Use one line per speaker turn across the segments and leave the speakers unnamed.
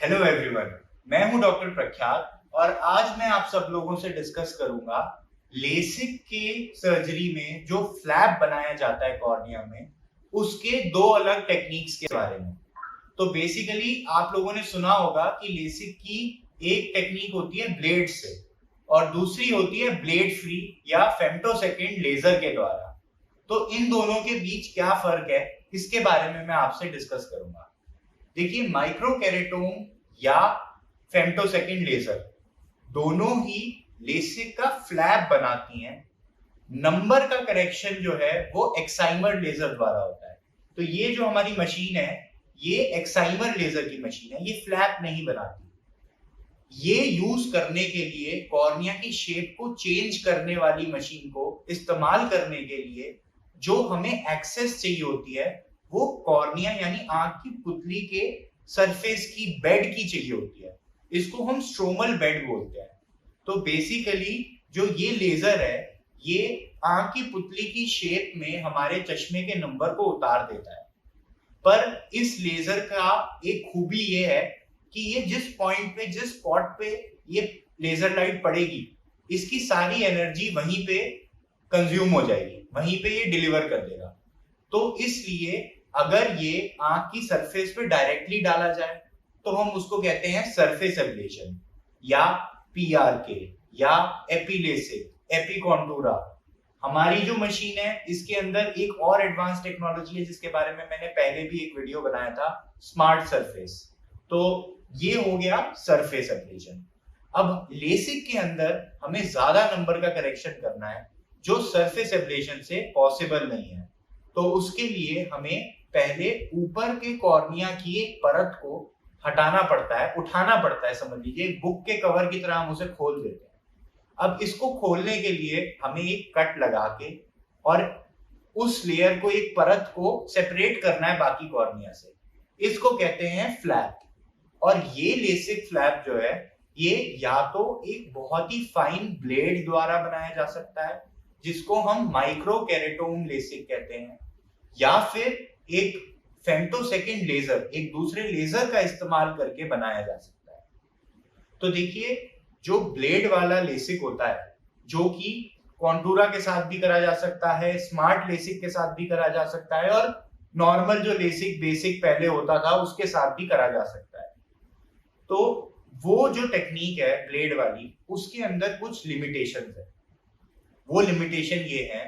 Hello everyone, मैं हूं doctor प्रख्यात और आज मैं आप सब लोगों से डिस्कस करूंगा लेसिक के सर्जरी में जो फ्लैप बनाया जाता है कॉर्निया में, उसके दो अलग टेक्निक्स के बारे में। तो बेसिकली आप लोगों ने सुना होगा कि लेसिक की एक टेक्निक होती है ब्लेड से और दूसरी होती है ब्लेड फ्री या फेम्टोसेकंड लेजर के द्वारा। तो इन दोनों के बीच क्या फर्क है, इसके बारे में मैं आपसे डिस्कस करूंगा। देखिए, माइक्रोकेरेटोम या फेम्टोसेकंड लेजर दोनों ही लेसिक का फ्लैप बनाती हैं। नंबर का करेक्शन जो है वो एक्साइमर लेजर द्वारा होता है। तो ये जो हमारी मशीन है, ये एक्साइमर लेजर की मशीन है, ये फ्लैप नहीं बनाती। ये यूज करने के लिए कॉर्निया की शेप को चेंज करने वाली मशीन को इस्तेमाल करने के लिए जो हमें एक्सेस चाहिए होती है, वो कॉर्निया यानी आंख की पुतली के सरफेस की बेड की चाहिए होती है। इसको हम स्ट्रोमल बेड बोलते हैं। तो बेसिकली जो ये लेजर है, ये आंख की पुतली की शेप में हमारे चश्मे के नंबर को उतार देता है। पर इस लेजर का एक खूबी ये है कि ये जिस पॉइंट पे, जिस स्पॉट पे ये लेजर लाइट पड़ेगी, इसकी सारी एनर्जी वहीं पे कंज्यूम हो जाएगी, वहीं पे ये डिलीवर कर देगा। तो इसलिए अगर ये आंख की सरफेस पे डायरेक्टली डाला जाए तो हम उसको कहते हैं सरफेस एब्लेशन या पीआरके या एपिलेसिक, एपिकॉन्टूरा। हमारी जो मशीन है, इसके अंदर एक और एडवांस टेक्नोलॉजी है जिसके बारे में मैंने पहले भी एक वीडियो बनाया था, स्मार्ट सरफेस। तो ये हो गया सरफेस एब्लेशन। अब लेसिक के अंदर हमें ज्यादा नंबर का करेक्शन करना है जो सरफेस एब्लेशन से पॉसिबल नहीं है। तो उसके लिए हमें पहले ऊपर के कॉर्निया की एक परत को हटाना पड़ता है, उठाना पड़ता है। समझ लीजिए बुक के कवर की तरह हम उसे खोल देते हैं। अब इसको खोलने के लिए हमें एक कट लगा के और उस लेयर को, एक परत को सेपरेट करना है बाकी कॉर्निया से। इसको कहते हैं फ्लैप। और ये लेसिक फ्लैप जो है, ये या तो एक बहुत ही फाइन ब्लेड द्वारा बनाया जा सकता है जिसको हम माइक्रोकेरेटोम लेसिक कहते हैं, या फिर एक फेम्टोसेकंड लेजर, एक दूसरे लेजर का इस्तेमाल करके बनाया जा सकता है। तो देखिए, जो ब्लेड वाला लेसिक होता है, जो कि कॉन्टूरा के साथ भी करा जा सकता है, स्मार्ट लेसिक के साथ भी करा जा सकता है, और नॉर्मल जो लेसिक बेसिक पहले होता था उसके साथ भी करा जा सकता है। तो वो जो टेक्निक है ब्लेड वाली, उसके अंदर कुछ लिमिटेशंस है। वो लिमिटेशन ये है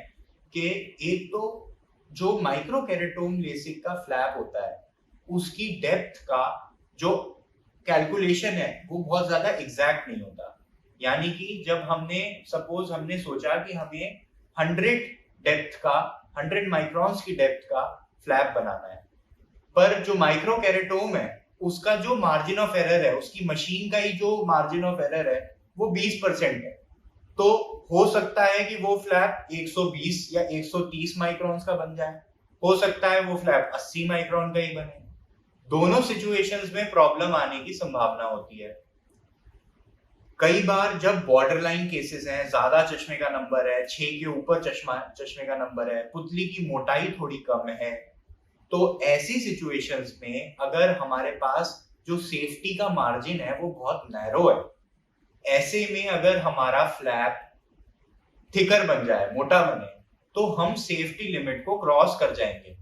कि एक तो जो माइक्रोकेरेटोम लेसिक का फ्लैप होता है, उसकी डेप्थ का जो कैलकुलेशन है वो बहुत ज्यादा एग्जैक्ट नहीं होता। यानी कि जब हमने सोचा कि हमें 100 डेप्थ का, 100 माइक्रॉन्स की डेप्थ का फ्लैप बनाना है, पर जो माइक्रोकेरेटोम है उसका जो मार्जिन ऑफ एरर है, उसकी मशीन का ही जो मार्जिन ऑफ एरर है वो 20% है। तो हो सकता है कि वो फ्लैप 120 या 130 माइक्रॉन्स का बन जाए, हो सकता है वो फ्लैप 80 माइक्रॉन का ही बने। दोनों सिचुएशंस में प्रॉब्लम आने की संभावना होती है। कई बार जब बॉर्डर लाइन केसेस हैं, ज्यादा चश्मे का नंबर है, 6 के ऊपर चश्मे का नंबर है, पुतली की मोटाई थोड़ी कम है, तो ऐसी सिचुएशंस में अगर हमारे पास जो सेफ्टी का मार्जिन है वो बहुत नैरो है, ऐसे में अगर हमारा फ्लैप थिकर बन जाए, मोटा बने, तो हम सेफ्टी लिमिट को क्रॉस कर जाएंगे।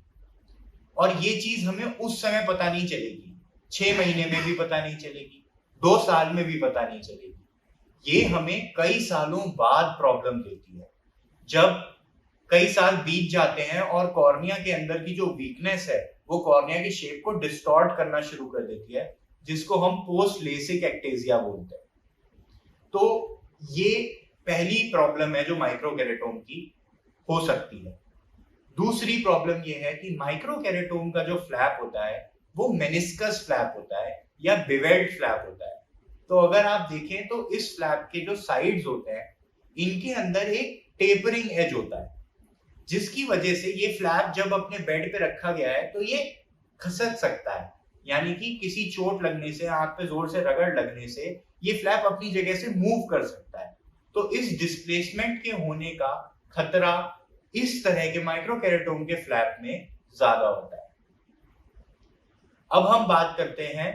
और ये चीज हमें उस समय पता नहीं चलेगी, 6 महीने में भी पता नहीं चलेगी, 2 साल में भी पता नहीं चलेगी। ये हमें कई सालों बाद प्रॉब्लम देती है, जब कई साल बीत जाते हैं और कॉर्निया के अंदर की जो वीकनेस है वो कॉर्निया की शेप को डिस्टॉर्ट करना शुरू कर देती है, जिसको हम पोस्ट लेसिक एक्टेजिया बोलते हैं। तो ये पहली प्रॉब्लम है जो माइक्रोकेरेटोम की हो सकती है। दूसरी प्रॉब्लम ये है कि माइक्रोकेरेटोम का जो फ्लैप होता है वो मेनिस्कस फ्लैप होता है या बिवेल्ड फ्लैप होता है। तो अगर आप देखें तो इस फ्लैप के जो साइड्स होते हैं, इनके अंदर एक टेपरिंग एज होता है, जिसकी वजह से ये फ्लैप जब अपने बेड पे रखा गया है तो ये खसक सकता है। यानी कि किसी चोट लगने से, आंख पे जोर से रगड़ लगने से ये फ्लैप अपनी जगह से मूव कर सकता है। तो इस डिस्प्लेसमेंट के होने का खतरा इस तरह के माइक्रोकेरेटोम के फ्लैप में ज्यादा होता है। अब हम बात करते हैं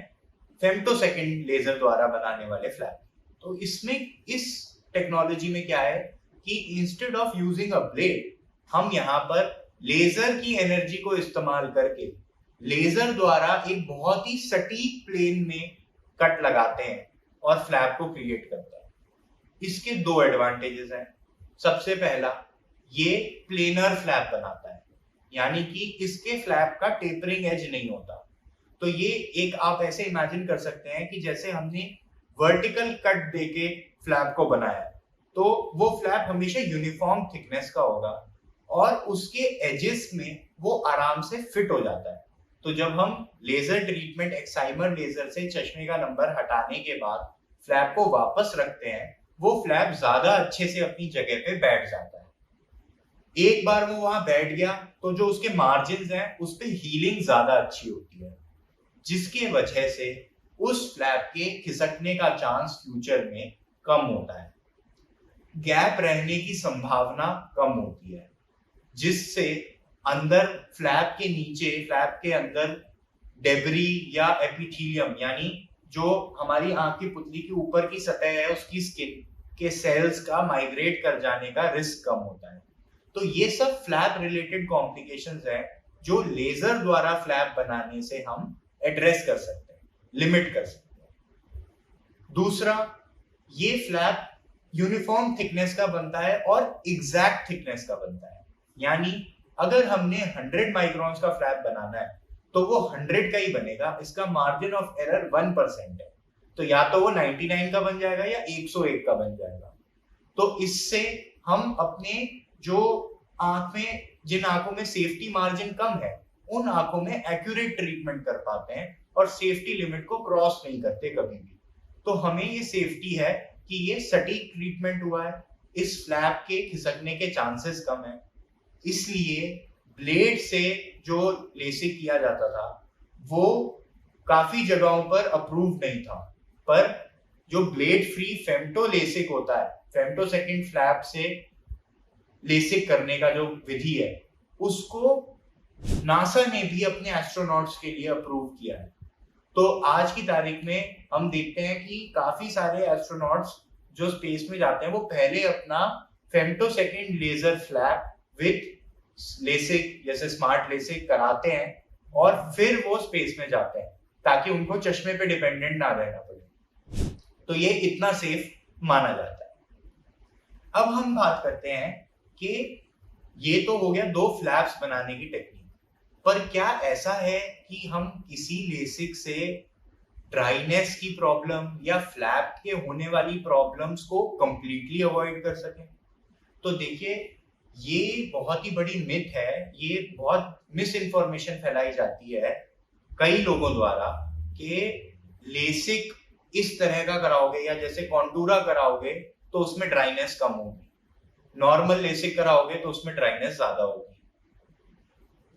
फेम्टोसेकंड लेजर द्वारा बनाने वाले फ्लैप। तो इसमें इस टेक्नोलॉजी में क्या है कि instead of using a blade, हम यहाँ पर लेजर की एनर्जी को इस्तेमाल करके लेजर द्वारा एक बहुत ही सटीक प्लेन में कट लगाते हैं और फ्लैप को क्रिएट करते हैं। इसके दो एडवांटेजेस हैं। सबसे पहला, ये प्लेनर फ्लैप बनाता है, यानी कि इसके फ्लैप का टेपरिंग एज नहीं होता। तो ये एक आप ऐसे इमेजिन कर सकते हैं कि जैसे हमने वर्टिकल कट देके फ्लैप को बनाया, तो वो फ्लैप हमेशा यूनिफॉर्म थिकनेस का होगा और उसके एजेस में वो आराम से फिट हो जाता है। तो जब हम लेजर ट्रीटमेंट एक्साइमर लेजर से चश्मे का नंबर हटाने के बाद फ्लैप को वापस रखते हैं, वो फ्लैप ज्यादा अच्छे से अपनी जगह पे बैठ जाता है। एक बार वो वहां बैठ गया तो जो उसके मार्जिन हैं उस पर हीलिंग ज्यादा अच्छी होती है, जिसके वजह से उस फ्लैप के खिसकने का चांस फ्यूचर में कम होता है, गैप रहने की संभावना कम होती है, जिससे अंदर फ्लैप के नीचे, फ्लैप के अंदर डेब्री या एपिथेलियम, यानी जो हमारी आंख की पुतली की ऊपर की सतह है उसकी स्किन के सेल्स का माइग्रेट कर जाने का रिस्क कम होता है। तो ये सब फ्लैप रिलेटेड कॉम्प्लिकेशंस हैं जो लेजर द्वारा फ्लैप बनाने से हम एड्रेस कर सकते हैं, लिमिट कर सकते हैं। दूसरा, ये फ्लैप यूनिफॉर्म थिकनेस का बनता है और एग्जैक्ट थिकनेस का बनता है, यानी अगर हमने 100 माइक्रोन्स का फ्लैप बनाना है तो वो 100 का ही बनेगा। इसका मार्जिन ऑफ एरर 1% है, तो या तो वो 99 का बन जाएगा या 101 का बन जाएगा। तो इससे हम अपने जो आंख में, जिन आंखों में सेफ्टी मार्जिन कम है, उन आंखों में एक्यूरेट ट्रीटमेंट कर पाते हैं और सेफ्टी लिमिट को क्रॉस नहीं करते कभी भी। तो हमें ये सेफ्टी है कि ये सटीक ट्रीटमेंट हुआ है, इस फ्लैप के खिसकने के चांसेस कम है। इसलिए ब्लेड से जो लेसिक किया जाता था वो काफी जगहों पर अप्रूव नहीं था, पर जो ब्लेड फ्री फेम्टो लेसिक होता है, फेम्टो सेकंड फ्लैप से लेसिक करने का जो विधि है, उसको नासा ने भी अपने एस्ट्रोनॉट्स के लिए अप्रूव किया है। तो आज की तारीख में हम देखते हैं कि काफी सारे एस्ट्रोनॉट्स जो स्पेस में जाते हैं वो पहले अपना femtosecond laser flap with LASIK, जैसे स्मार्ट लेसिक कराते हैं और फिर वो स्पेस में जाते हैं, ताकि उनको चश्मे पे डिपेंडेंट ना रहना पड़े। तो ये इतना सेफ माना जाता है। अब हम बात करते हैं कि ये तो हो गया दो फ्लैप्स बनाने की टेक्निक, पर क्या ऐसा है कि हम किसी लेसिक से ड्राइनेस की प्रॉब्लम या फ्लैप के होने वाली प्रॉब्लम्स को कंप्लीटली अवॉइड कर सकें? तो देखिए, ये बहुत ही बड़ी मिथ है, ये बहुत मिस इन्फॉर्मेशन फैलाई जाती है कई लोगों द्वारा कि लेसिक इस तरह का कराओगे या जैसे कॉन्टूरा कराओगे तो उसमें ड्राइनेस कम होगी, नॉर्मल लेसिक कराओगे तो उसमें ड्राइनेस ज्यादा होगी,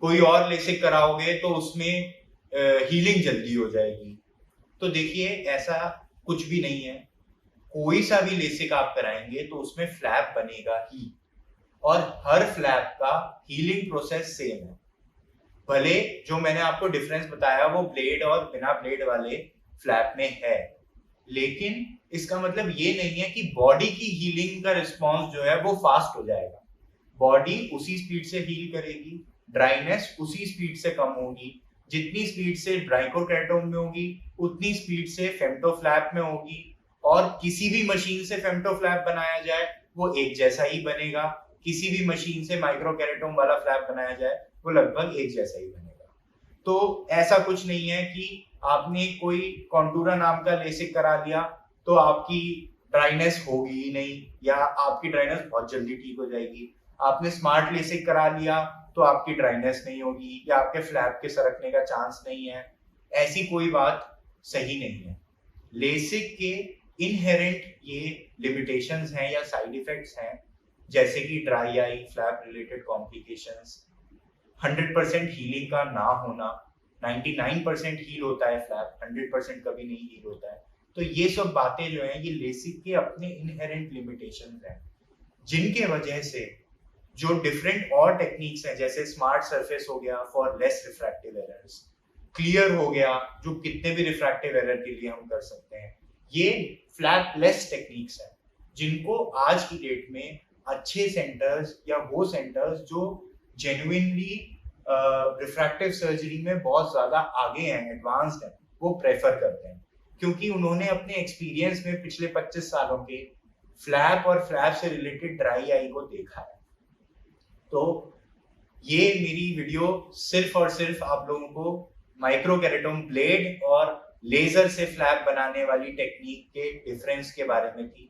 कोई और लेसिक कराओगे तो उसमें हीलिंग जल्दी हो जाएगी। तो देखिए, ऐसा कुछ भी नहीं है। कोई सा भी लेसिक आप कराएंगे तो उसमें फ्लैप बनेगा ही, और हर फ्लैप का हीलिंग प्रोसेस सेम है। भले जो मैंने आपको डिफरेंस बताया वो ब्लेड और बिना ब्लेड वाले फ्लैप में है, लेकिन इसका मतलब ये नहीं है कि बॉडी की हीलिंग का रिस्पॉन्स जो है वो फास्ट हो जाएगा। बॉडी उसी स्पीड से हील करेगी, ड्राइनेस उसी स्पीड से कम होगी, जितनी स्पीड से ड्राइकोकेटोन में होगी उतनी स्पीड से फेम्टो फ्लैप में होगी, और किसी भी मशीन से फेम्टो फ्लैप बनाया जाए वो एक जैसा ही बनेगा, किसी भी मशीन से माइक्रोकेरेटोम वाला फ्लैप बनाया जाए वो लगभग एक जैसा ही बनेगा। तो ऐसा कुछ नहीं है कि आपने कोई कॉन्टूरा नाम का लेसिक करा लिया तो आपकी ड्राइनेस होगी ही नहीं, या आपकी ड्राइनेस बहुत जल्दी ठीक हो जाएगी। आपने स्मार्ट लेसिक करा लिया तो आपकी ड्राइनेस नहीं होगी या आपके फ्लैप के सरकने का चांस नहीं है। ऐसी कोई बात सही नहीं है। लेसिक के इनहेरेंट ये लिमिटेशंस हैं या साइड इफेक्ट्स हैं, जैसे कि dry eye, flap related complications, 100% healing का ना होना, 99% हील होता है फ्लैप, 100% कभी नहीं हील होता है। तो ये सब बातें जो हैं ये लेसिक के अपने इनहेरेंट लिमिटेशंस हैं, जिनके वजह से जो डिफरेंट और टेक्निक्स हैं जैसे स्मार्ट सरफेस हो गया for less refractive errors, clear हो गया, जो कितने भी रिफ्रैक्टिव एरर के लिए हम कर सकते हैं। ये फ्लैपलेस टेक्निक्स है जिनको आज की डेट में अच्छे सेंटर्स या वो सेंटर्स जो जेन्युइनली रिफ्रैक्टिव सर्जरी में बहुत ज्यादा आगे हैं, एडवांस्ड हैं, वो प्रेफर करते हैं, क्योंकि उन्होंने अपने एक्सपीरियंस में पिछले 25 सालों के फ्लैप और फ्लैप से रिलेटेड ड्राई आई को देखा है। तो ये मेरी वीडियो सिर्फ और सिर्फ आप लोगों को माइक्रोकेरेटोम ब्लेड और लेजर से फ्लैप बनाने वाली टेक्निक के डिफरेंस के बारे में थी।